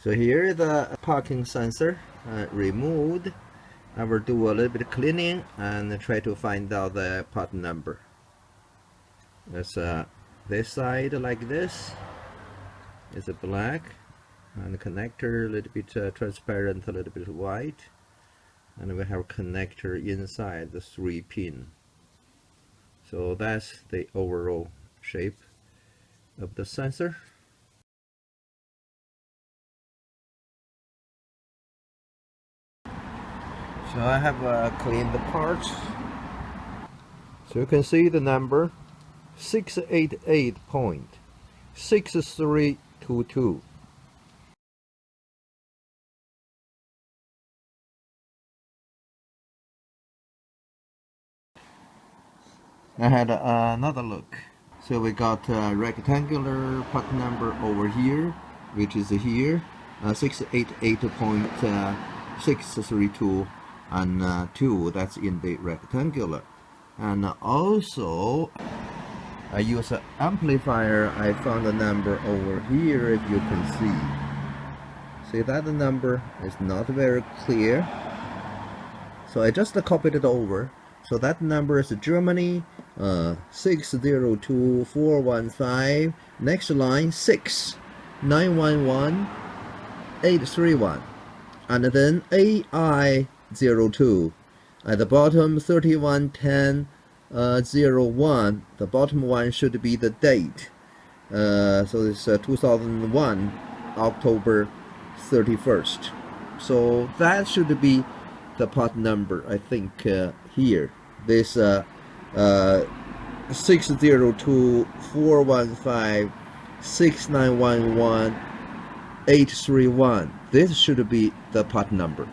So here is the parking sensor removed. I will do a little bit of cleaning and try to find out the part number. There's this side like this is a black, and the connector a little bit transparent, a little bit white, and we have a connector inside the 3-pin. So that's the overall shape of the sensor. So I have cleaned the parts. So you can see the number 688.6322. I had another look. So we got a rectangular part number over here, which is here, 688.632 and 2. That's in the rectangular. And also I use an amplifier. I found a number over here, if you can see. See that the number is not very clear, so I just copied it over. So that number is Germany 602415. Next line 6911831, and then AI02 at the bottom 311001. The bottom one should be the date. So it's 2001 October 31st. So that should be the part number, I think. Here this 6024156911831, this should be the part number.